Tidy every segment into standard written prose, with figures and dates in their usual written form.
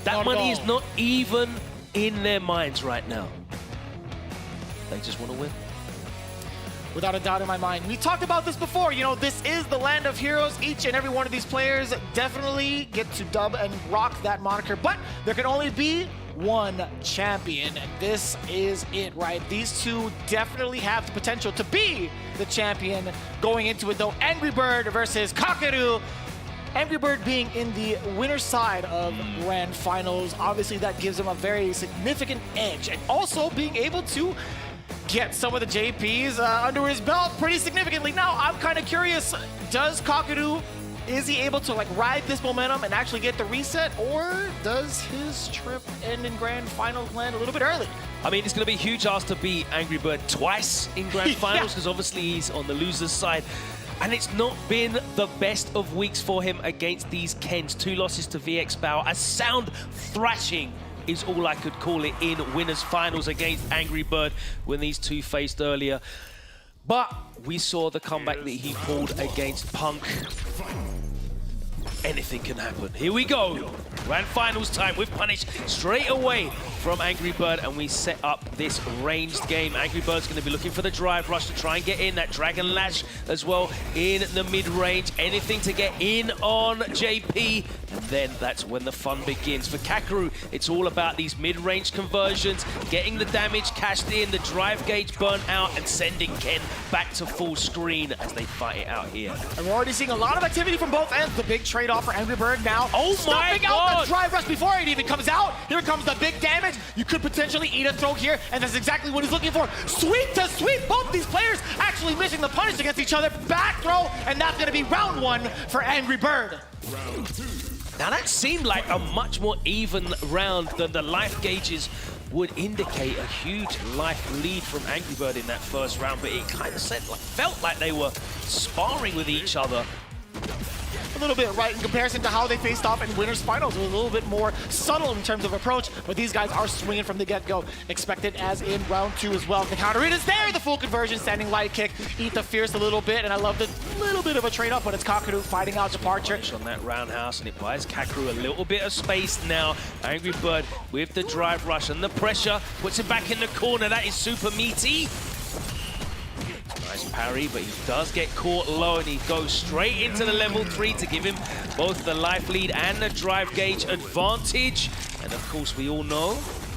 That money is not even in their minds right now. They just want to win. Without a doubt in my mind. We talked about this before. You know, this is the land of heroes. Each and every one of these players definitely get to dub and rock that moniker, but there can only be one champion, and this is it, right? These two definitely have the potential to be the champion going into it, though. AngryBird versus Kakeru. AngryBird being in the winner's side of Grand Finals, obviously that gives him a very significant edge, and also being able to get some of the JPs under his belt pretty significantly. Now, I'm kind of curious, does Kakeru, is he able to like ride this momentum and actually get the reset, or does his trip end in Grand Finals land a little bit early? I mean, it's going to be a huge ask to beat AngryBird twice in Grand Finals, because obviously he's on the loser's side. And it's not been the best of weeks for him against these Kens. 2 losses to VX Bow. A sound thrashing is all I could call it in winners finals against AngryBird when these two faced earlier. But we saw the comeback that he pulled against Punk. Anything can happen. Here we go. Grand Finals time with Punish straight away from AngryBird, and we set up this ranged game. AngryBird's going to be looking for the drive rush to try and get in. That Dragon Lash as well in the mid-range. Anything to get in on JP. And then that's when the fun begins. For Kakeru, it's all about these mid-range conversions, getting the damage cashed in, the drive gauge burnt out, and sending Ken back to full screen as they fight it out here. And we're already seeing a lot of activity from both ends. The big trade-off for AngryBird now. Oh my Stuffing out the drive rush before it even comes out. Here comes the big damage. You could potentially eat a throw here, and that's exactly what he's looking for. Sweep to sweep. Both of these players actually missing the punish against each other. Back throw, and that's going to be round 1 for AngryBird. Now that seemed like a much more even round than the life gauges would indicate. A huge life lead from AngryBird in that first round, but it kind of felt like they were sparring with each other. A little bit, right, in comparison to how they faced off in winners finals. It was a little bit more subtle in terms of approach, but these guys are swinging from the get-go. Expected as in round 2 as well. The counter in is there, the full conversion, standing light kick, eat the fierce a little bit, and I love the little bit of a trade-off, but it's Kakeru fighting out departure. On that roundhouse, and it buys Kakeru a little bit of space now. AngryBird with the drive rush and the pressure, puts him back in the corner. That is super meaty. Nice parry, but he does get caught low, and he goes straight into the level 3 to give him both the life lead and the drive gauge advantage. And of course, we all know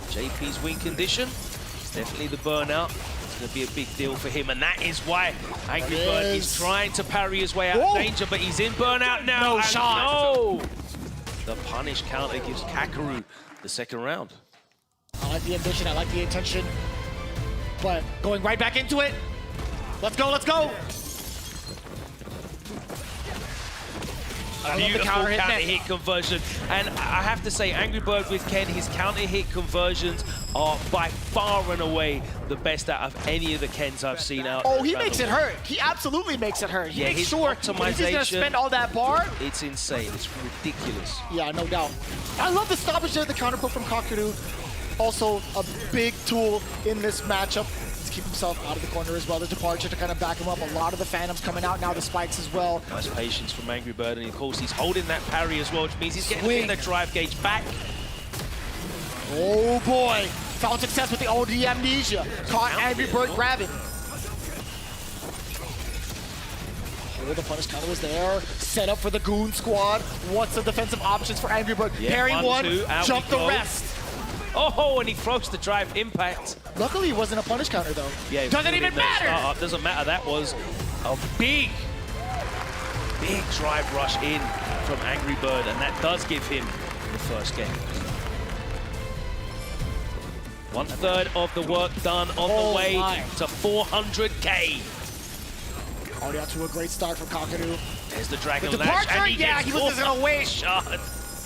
JP's win condition is definitely the burnout. It's going to be a big deal for him, and that is why AngryBird is trying to parry his way out of danger, but he's in burnout now. No shot. No! The punish counter gives Kakeru the second round. I like the ambition, I like the intention, but going right back into it. Let's go, let's go! A beautiful counter hit conversion. And I have to say, AngryBird with Ken, his counter hit conversions are by far and away the best out of any of the Kens I've seen out. Oh, he makes it hurt. He absolutely makes it hurt. He makes sure if he's gonna spend all that bar. It's insane, it's ridiculous. Yeah, no doubt. I love the stoppage there, the counter pull from Kakeru. Also a big tool in this matchup. Keep himself out of the corner as well. The departure to kind of back him up. A lot of the Phantoms coming out now, the spikes as well. Nice patience from AngryBird, and of course he's holding that parry as well, which means he's getting the drive gauge back. Oh boy, found success with the OD amnesia. Caught AngryBird grabbing. Oh, the punish counter was there. Set up for the Goon Squad. What's the defensive options for AngryBird? Yeah, parry one, jump the rest. Oh, and he throws the drive impact. Luckily, it wasn't a punish counter, though. Yeah, doesn't even matter. Doesn't matter. That was a big drive rush in from AngryBird, and that does give him the first game. 1/3 of the work done on the way to 400K. Already out to a great start from Kakeru. There's the Dragon the Lash, departure, and he he was just gonna wait. Shot.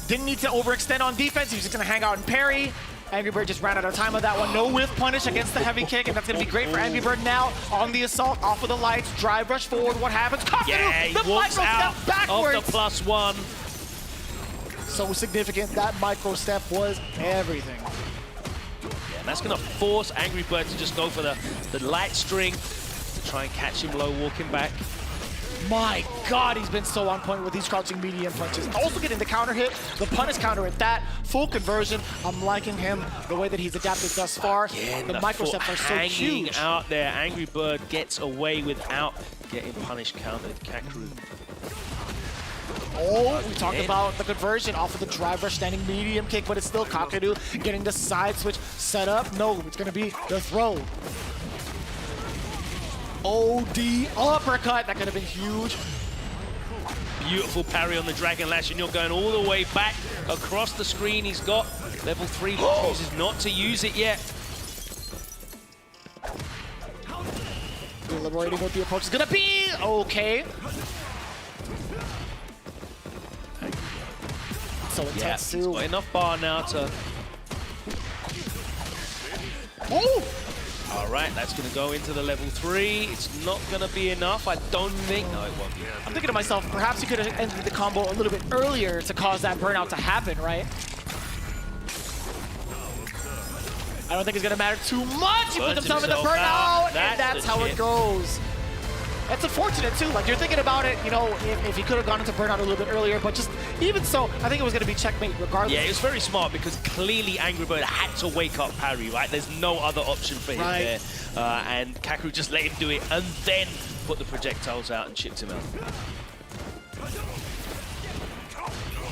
Didn't need to overextend on defense. He was just gonna hang out and parry. AngryBird just ran out of time on that one. No whiff punish against the heavy kick, and that's gonna be great for AngryBird now. On the assault, off of the lights, drive rush forward. What happens? Yeah, the he walks micro out step backwards. of the +1. So significant. That micro step was everything. Yeah, and that's gonna force AngryBird to just go for the light string to try and catch him low walking back. My God, he's been so on point with these crouching medium punches. Also getting the counter hit, the punish counter at that, full conversion. I'm liking him, the way that he's adapted thus far. Again, the microsteps are so hanging huge. out there. AngryBird gets away without getting punish countered. Kakeru. Oh, we talked about the conversion off of the drive rush standing medium kick, but it's still Kakeru getting the side switch set up. No, it's gonna be the throw. OD uppercut, that could have been huge. Beautiful parry on the Dragon Lash, and you're going all the way back across the screen. He's got level 3, but chooses not to use it yet. Deliberating what the approach is gonna be. Okay. So intense He's too. got enough bar now to... Oh! All right, that's going to go into the level 3. It's not going to be enough, I don't think. No, it won't be. I'm thinking to myself, perhaps he could have ended the combo a little bit earlier to cause that burnout to happen, right? I don't think it's going to matter too much. He puts himself in the burnout, and that's how it goes. That's unfortunate too. Like, you're thinking about it, you know, if he could have gone into burnout a little bit earlier, but just even so, I think it was going to be checkmate regardless. Yeah, it was very smart because clearly AngryBird had to wake up parry, right? There's no other option for him there. And Kakeru just let him do it and then put the projectiles out and chipped him out.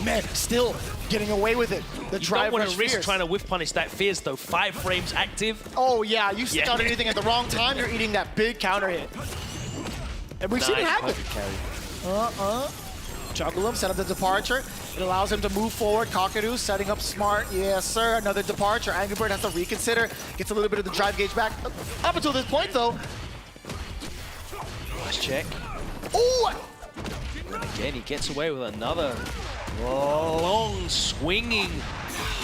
Man, still getting away with it. The drive don't want rush to risk fierce. trying to whiff punish that fierce though. 5 frames active. Oh yeah, you stick out anything at the wrong time, you're eating that big counter hit. And we've seen it happen. Juggle him, set up the departure. It allows him to move forward. Kakeru setting up smart. Yes, sir. Another departure. AngryBird has to reconsider. Gets a little bit of the drive gauge back. Up until this point, though. Nice check. Oh! And again, he gets away with another long swinging.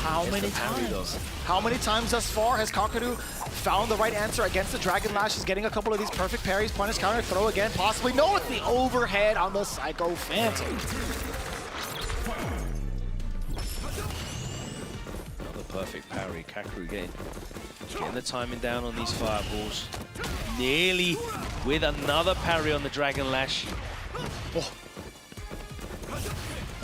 How many times? How many times thus far has Kakeru found the right answer against the Dragon Lash? He's getting a couple of these perfect parries, punish counter, throw again, possibly. No, it's the overhead on the Psycho Phantom. Another perfect parry. Kakeru getting the timing down on these fireballs. Nearly with another parry on the Dragon Lash. Oh.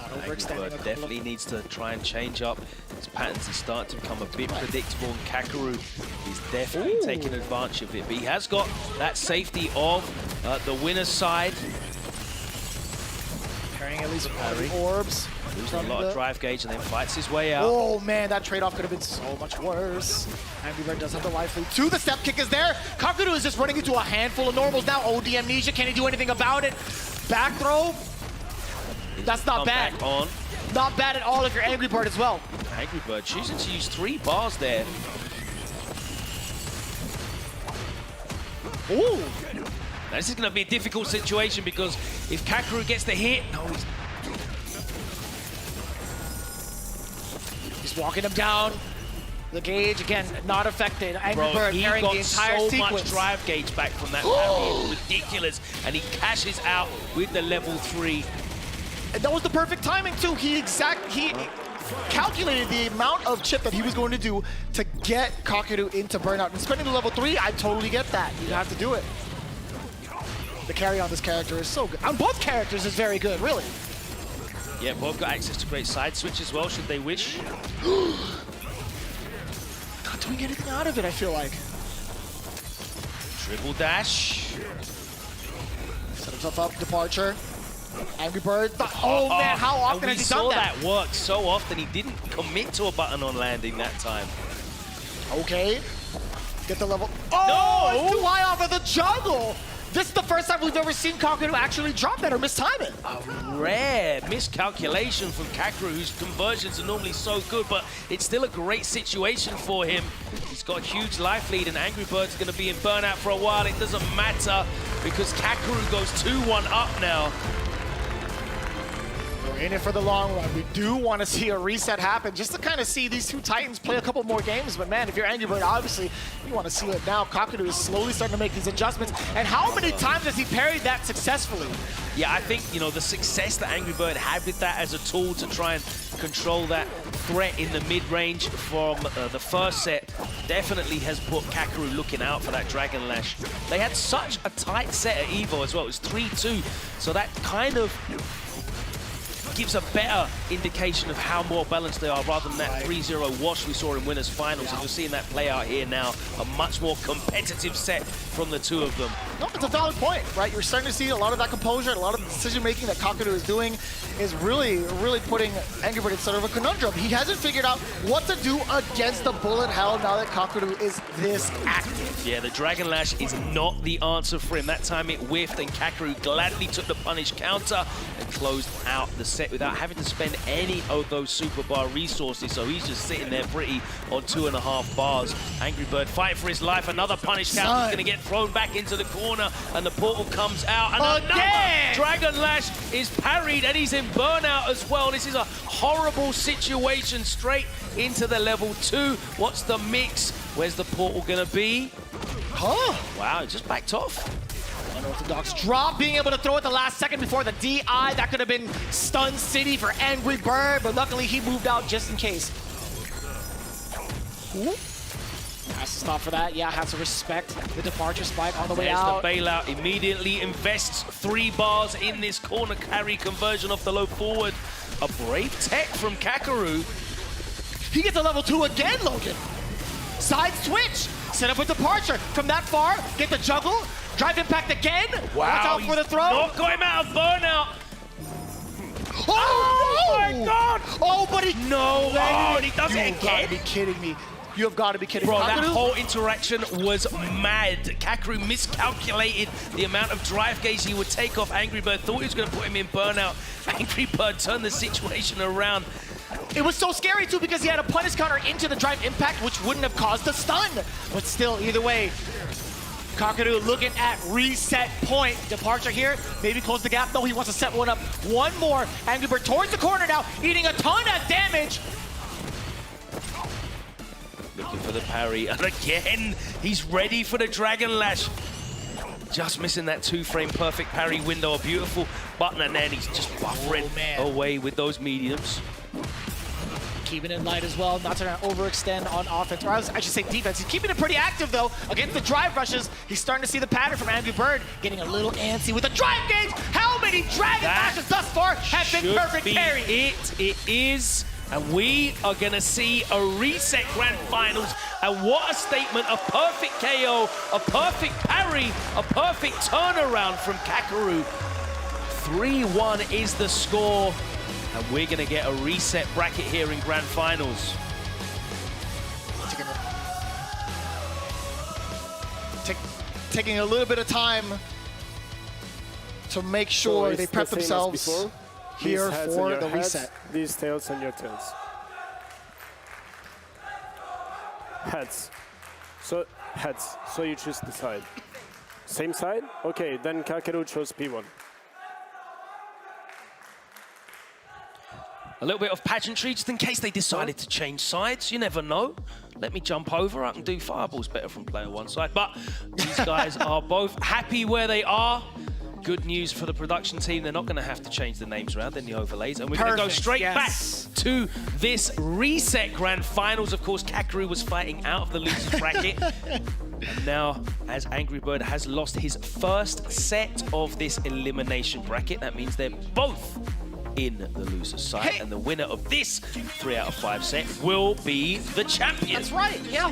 AngryBird definitely needs to try and change up his patterns. He's starting to become a bit predictable, and Kakeru is definitely taking advantage of it. But he has got that safety of the winner's side. Carrying at least orbs. Losing a lot of drive gauge and then fights his way out. Oh man, that trade-off could have been so much worse. AngryBird does have the life lead. The step kick is there. Kakeru is just running into a handful of normals now. OD amnesia, can he do anything about it? Back throw. That's not bad. Back on. Not bad at all if you're AngryBird as well. AngryBird choosing to use 3 bars there. Ooh. Now, this is going to be a difficult situation because if Kakeru gets the hit, He's walking him down. The gauge, again, not affected. AngryBird carrying the entire so sequence. much drive gauge back from that parry. It's ridiculous. And he cashes out with the level 3. And that was the perfect timing too. He calculated the amount of chip that he was going to do to get Kakeru into burnout. And spending the level 3, I totally get that. You have to do it. The carry on this character is so good. On both characters is very good, really. Yeah, both got access to great side switch as well, should they wish. Not doing anything out of it, I feel like. Dribble dash. Set himself up, departure. AngryBird. Oh man, how often has he done that? We saw that work so often. He didn't commit to a button on landing that time. Okay. Get the level. Oh, No! It's too high off of the juggle. This is the first time we've ever seen Kakeru actually drop that or mistime it. A rare miscalculation from Kakeru, whose conversions are normally so good, but it's still a great situation for him. He's got a huge life lead, and AngryBird's going to be in burnout for a while. It doesn't matter because Kakeru goes 2-1 up now. We're in it for the long run. We do want to see a reset happen just to kind of see these two Titans play a couple more games. But man, if you're AngryBird, obviously you want to see it now. Kakeru is slowly starting to make these adjustments. And how many times has he parried that successfully? Yeah, I think, you know, the success that AngryBird had with that as a tool to try and control that threat in the mid-range from the first set definitely has put Kakeru looking out for that Dragon Lash. They had such a tight set at Evo as well. It was 3-2, so that kind of gives a better indication of how more balanced they are rather than that 3-0 wash we saw in winners finals. And you're seeing that play out here now, a much more competitive set from the two of them. No, it's a valid point, right? You're starting to see a lot of that composure, a lot of the decision-making that Kakeru is doing is really putting AngryBird in sort of a conundrum. He hasn't figured out what to do against the Bullet Hell now that Kakeru is this active. Yeah, the Dragon Lash is not the answer for him. That time it whiffed and Kakeru gladly took the punish counter and closed out the set without having to spend any of those super bar resources. So he's just sitting there pretty on 2.5 bars. AngryBird fight for his life. Another punish counter is going to get thrown back into the corner and the portal comes out. And another Dragon Lash is parried and he's in burnout as well. This is a horrible situation straight into the level 2. What's the mix? Where's the portal going to be? Wow, it just backed off. Unorthodox drop, being able to throw it the last second before the DI. That could have been stun city for AngryBird, but luckily he moved out just in case. Ooh. Has to stop for that. Yeah, has to respect the departure spike on the way out. There's the bailout. Immediately invests 3 bars in this corner carry conversion off the low forward. A brave tech from Kakeru. He gets a level 2 again, Logan. Side switch. Set up a departure. From that far, get the juggle. Drive impact again. Wow, watch out for the throw. Not got him out of burnout. Oh my God! Oh, but he... No, and he does it again. You've got to be kidding me. You have got to be kidding me. Bro, that whole interaction was mad. Kakeru miscalculated the amount of drive gauge he would take off AngryBird. Thought he was going to put him in burnout. AngryBird turned the situation around. It was so scary, too, because he had a punish counter into the drive impact, which wouldn't have caused the stun. But still, either way, Kakeru looking at reset point. Departure here, maybe close the gap. No, he wants to set one up. One more. AngryBird towards the corner now, eating a ton of damage. Looking for the parry, and again, he's ready for the Dragon Lash. Just missing that 2-frame perfect parry window. A beautiful button, and then he's just buffering away with those mediums. Keeping it light as well, not to overextend on offense, or I should say defense. He's keeping it pretty active, though, against the drive rushes. He's starting to see the pattern from AngryBird, getting a little antsy with the drive gauge. How many Dragon Lashes thus far have been perfect carry? It is, and we are going to see a reset grand finals. And what a statement, a perfect KO, a perfect parry, a perfect turnaround from Kakeru. 3-1 is the score. And we're going to get a reset bracket here in Grand Finals. Taking a little bit of time to make sure they prep themselves here for the reset. These tails and your tails. Heads. So heads. So you choose the side. Same side? Okay, then Kakeru chose P1. A little bit of pageantry, just in case they decided to change sides. You never know. Let me jump over. I can do fireballs better from player one side. But these guys are both happy where they are. Good news for the production team. They're not going to have to change the names around in the overlays. And we're going to go straight back to this reset grand finals. Of course, Kakeru was fighting out of the losers bracket. And now, as AngryBird has lost his first set of this elimination bracket, that means they're both in the loser's side, and the winner of this 3 out of 5 set will be the champion. That's right, yeah,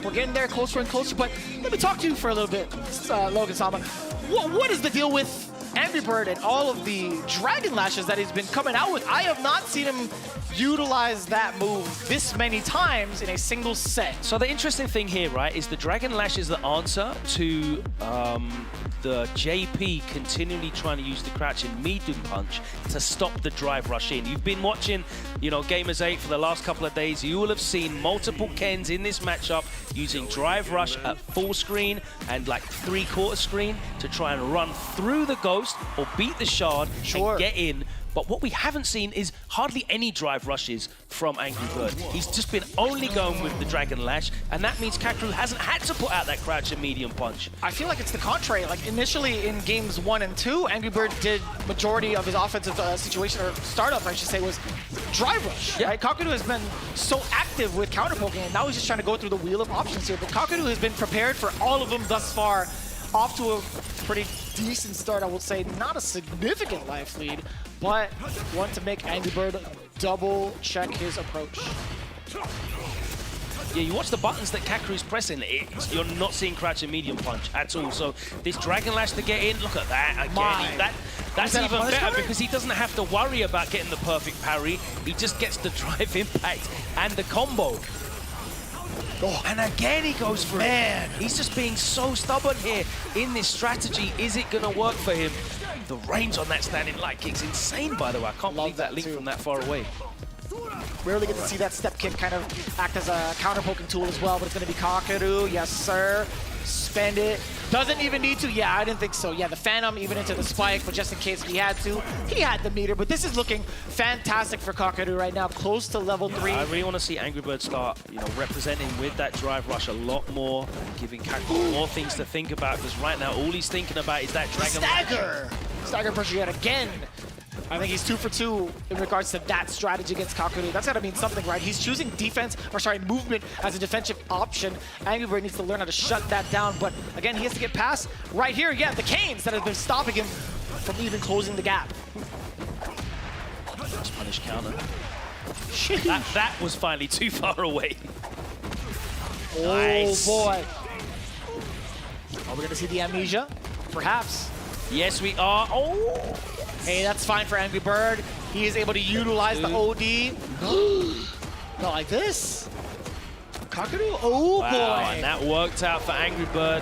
we're getting there closer and closer, but let me talk to you for a little bit, Logan Sama. What is the deal with AngryBird and all of the Dragon Lashes that he's been coming out with? I have not seen him utilize that move this many times in a single set. So the interesting thing here, right, is the Dragon Lash is the answer to the JP continually trying to use the crouching medium punch to stop the drive rush in. You've been watching, you know, Gamers8 for the last couple of days. You will have seen multiple Kens in this matchup using drive rush at full screen and like 3/4 screen to try and run through the ghost or beat the shard and get in. But what we haven't seen is hardly any drive rushes from AngryBird. He's just been only going with the Dragon Lash, and that means Kakeru hasn't had to put out that crouch and medium punch. I feel like it's the contrary. Like initially in games 1 and 2, AngryBird did majority of his offensive situation, or startup I should say, was drive rush. Yeah. Right? Kakeru has been so active with counter poking, and now he's just trying to go through the wheel of options here. But Kakeru has been prepared for all of them thus far. Off to a pretty decent start, I will say. Not a significant life lead, but one to make AngryBird double check his approach. Yeah, you watch the buttons that Kakeru's pressing, you're not seeing crouch and medium punch at all. So this Dragon Lash to get in, look at that again. That's that even better cover? because he doesn't have to worry about getting the perfect parry. He just gets the drive impact and the combo. Oh. And again he goes for it. He's just being so stubborn here in this strategy. Is it going to work for him? The range on that standing light kick's insane, by the way. I can't believe that link from that far away. Rarely get to see that step kick kind of act as a counter poking tool as well, but it's going to be Kakeru. Yes, sir. Spend it. Doesn't even need to. Yeah, I didn't think so. Yeah, the Phantom even into the spike, but just in case he had to, he had the meter. But this is looking fantastic for Kakeru right now, close to level 3. I really want to see AngryBird start, representing with that drive rush a lot more, giving Kakeru more things to think about, because right now all he's thinking about is that Dragon Stagger! Stagger pressure yet again. I think he's 2 for 2 in regards to that strategy against Kakeru. That's gotta mean something, right? He's choosing movement as a defensive option. AngryBird needs to learn how to shut that down, but again, he has to get past right here. Yeah, the canes that have been stopping him from even closing the gap. Nice punish counter. That was finally too far away. Oh, nice. Boy. Are we gonna see the amnesia? Perhaps. Yes, we are. Oh! Hey, that's fine for AngryBird. He is able to utilize the OD. Not like this. Kakeru? Oh, wow, boy. And that worked out for AngryBird.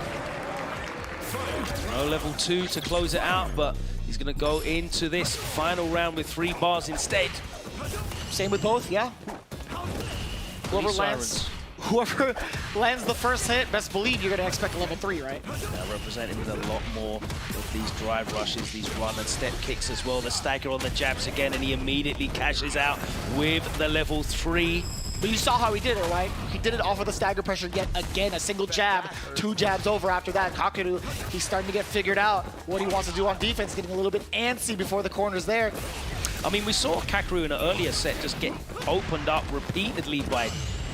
No level 2 to close it out, but he's going to go into this final round with 3 bars instead. Same with both, yeah. Whoever lands the first hit, best believe you're going to expect a level 3, right? Now representing with a lot more of these drive rushes, these run and step kicks as well. The stagger on the jabs again, and he immediately cashes out with the level 3. But you saw how he did it, right? He did it off of the stagger pressure yet again. A single jab, 2 jabs over after that. Kakeru, he's starting to get figured out what he wants to do on defense, getting a little bit antsy before the corner's there. I mean, we saw Kakeru in an earlier set just get opened up repeatedly by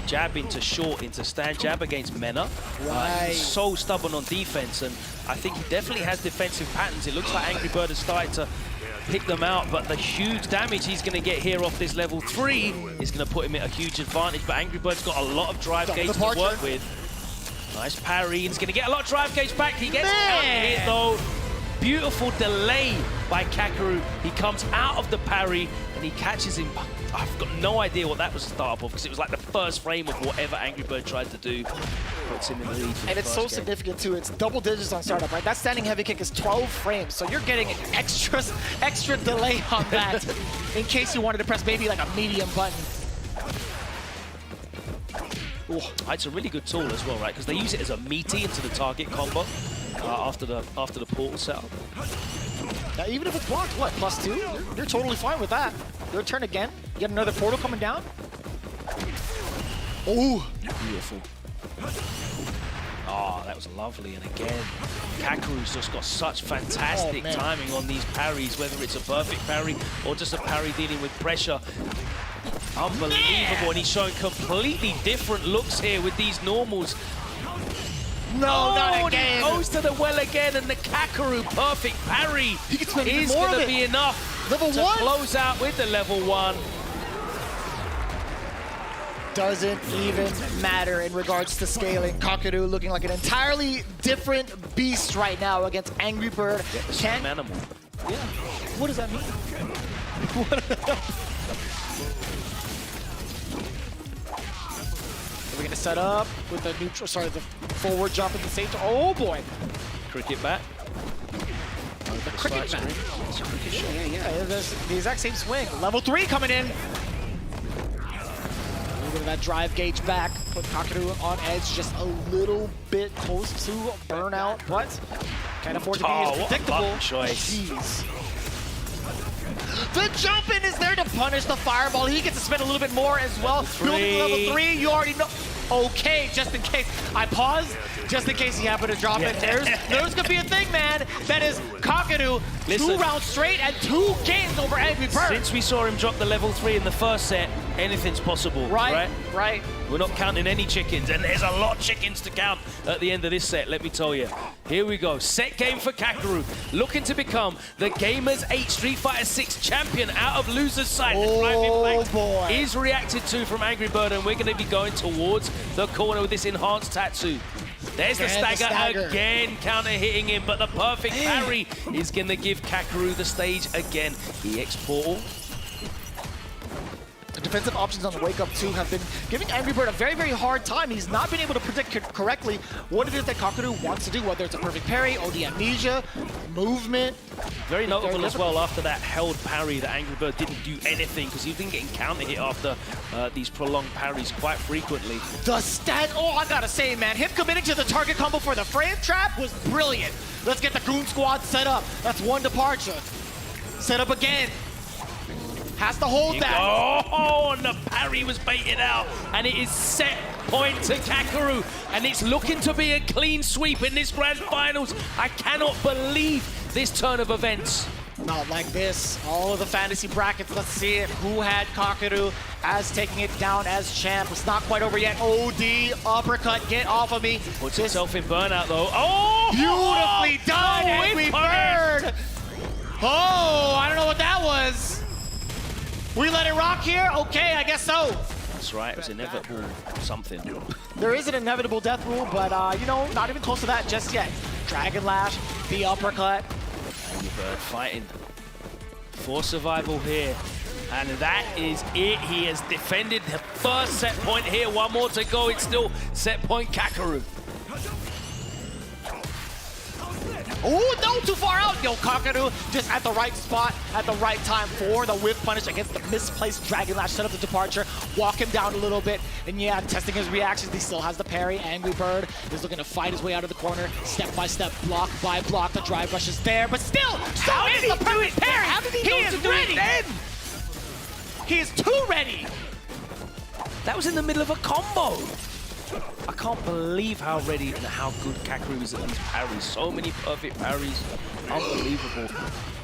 jab into short, into stand jab against Mena. Right. He's so stubborn on defense, and I think he definitely has defensive patterns. It looks like AngryBird has started to pick them out, but the huge damage he's going to get here off this level 3 is going to put him at a huge advantage. But AngryBird's got a lot of drive gauge to work with. Nice parry. He's going to get a lot of drive gauge back. He gets out here though. Beautiful delay by Kakeru. He comes out of the parry and he catches him. I've got no idea what that was the start of, because it was like the first frame of whatever AngryBird tried to do. Puts him in the lead. And it's so significant too. It's double digits on startup, right? That standing heavy kick is 12 frames, so you're getting an extra delay on that in case you wanted to press maybe like a medium button. Ooh, it's a really good tool as well, right? Because they use it as a meaty into the target combo after the portal setup. Now, even if it's blocked, what, +2? You're totally fine with that. Your turn again. You get another portal coming down. Oh, beautiful. Oh, that was lovely. And again, Kakeru's just got such fantastic timing on these parries, whether it's a perfect parry or just a parry dealing with pressure. Unbelievable. And he's showing completely different looks here with these normals. No, not again. He goes to the well again, and the Kakeru perfect parry is going to be enough to close out with the level 1. Doesn't even matter in regards to scaling. Kakeru looking like an entirely different beast right now against AngryBird. Same animal. Yeah. What does that mean? We're gonna set up with the neutral, the forward jump at the same time. Oh boy! Cricket bat. The cricket bat. Yeah. The exact same swing. Level 3 coming in. A little bit of that drive gauge back. Put Kakeru on edge just a little bit close to burnout, but can't afford to be as predictable. Choice. Jeez. The jump in is there to punish the fireball. He gets to spend a little bit more as well. Building level 3, you already know. Okay, just in case. I paused, just in case he happened to drop it. There's gonna be a thing, man. That is Kakeru, 2 rounds straight and 2 games over AngryBird. Since we saw him drop the level 3 in the first set, anything's possible, right? Right. We're not counting any chickens, and there's a lot of chickens to count at the end of this set, let me tell you. Here we go, set game for Kakeru, looking to become the Gamers8 Street Fighter 6 champion out of loser's side. Oh boy. Is reacted to from AngryBird, and we're gonna be going towards the corner with this enhanced tattoo. There's the stagger again, counter hitting him, but the perfect parry is gonna give Kakeru the stage again. EX portal. The defensive options on the wake up 2 have been giving AngryBird a very, very hard time. He's not been able to predict correctly what it is that Kakeru wants to do, whether it's a perfect parry, OD amnesia, movement. Very notable as well after that held parry that AngryBird didn't do anything because he's been getting counter hit after these prolonged parries quite frequently. The stat, oh, I gotta say, man, him committing to the target combo for the frame trap was brilliant. Let's get the Goon Squad set up. That's 1 departure. Set up again. Has to hold that. Oh, and the parry was baited out. And it is set point to Kakeru. And it's looking to be a clean sweep in this grand finals. I cannot believe this turn of events. Not like this. All of the fantasy brackets, let's see it. Who had Kakeru as taking it down as champ? It's not quite over yet. OD, uppercut, get off of me. Puts himself in burnout though. Oh! Beautifully done, AngryBird! Oh, I don't know what that was. We let it rock here? Okay, I guess so. That's right, it was inevitable something. There is an inevitable death rule, but you know, not even close to that just yet. Dragon Lash, the uppercut. AngryBird fighting for survival here. And that is it. He has defended the first set point here. 1 more to go. It's still set point Kakeru. Oh, no, too far out. Yo, Kakeru just at the right spot, at the right time for the whiff punish against the misplaced Dragon Lash. Set up the departure, walk him down a little bit. And yeah, testing his reactions. He still has the parry. AngryBird is looking to fight his way out of the corner. Step by step, block by block. The drive rush is there, but still, so is the perfect parry. How did he is ready. Then? He is too ready. That was in the middle of a combo. I can't believe how ready and how good Kakeru is at these parries. So many perfect parries. Unbelievable.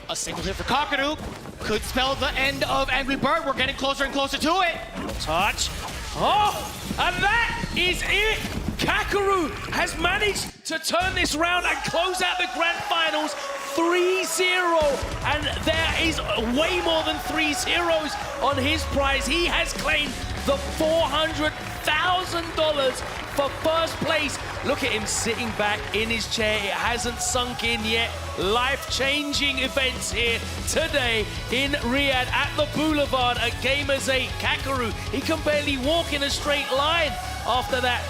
A single hit for Kakeru could spell the end of AngryBird. We're getting closer and closer to it. Touch. Oh, and that is it. Kakeru has managed to turn this round and close out the grand finals 3-0. And there is way more than 3 zeros on his prize. He has claimed the $400,000 for first place. Look at him sitting back in his chair. It hasn't sunk in yet. Life-changing events here today in Riyadh at the Boulevard at Gamers8. Kakeru, he can barely walk in a straight line after that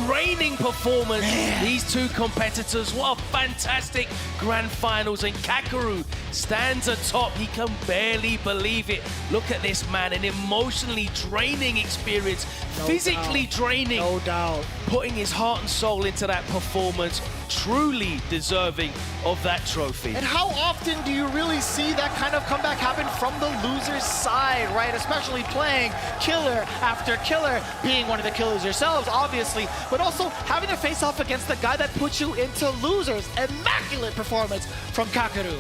draining performance. Man. These 2 competitors, what a fantastic grand finals, and Kakeru stands atop. He can barely believe it. Look at this man, an emotionally draining experience, physically draining. No doubt. Putting his heart and soul into that performance, truly deserving of that trophy. And how often do you really see that kind of comeback happen from the loser's side, right? Especially playing killer after killer, being one of the killers yourselves, obviously, but also having to face off against the guy that puts you into losers. Immaculate performance from Kakeru.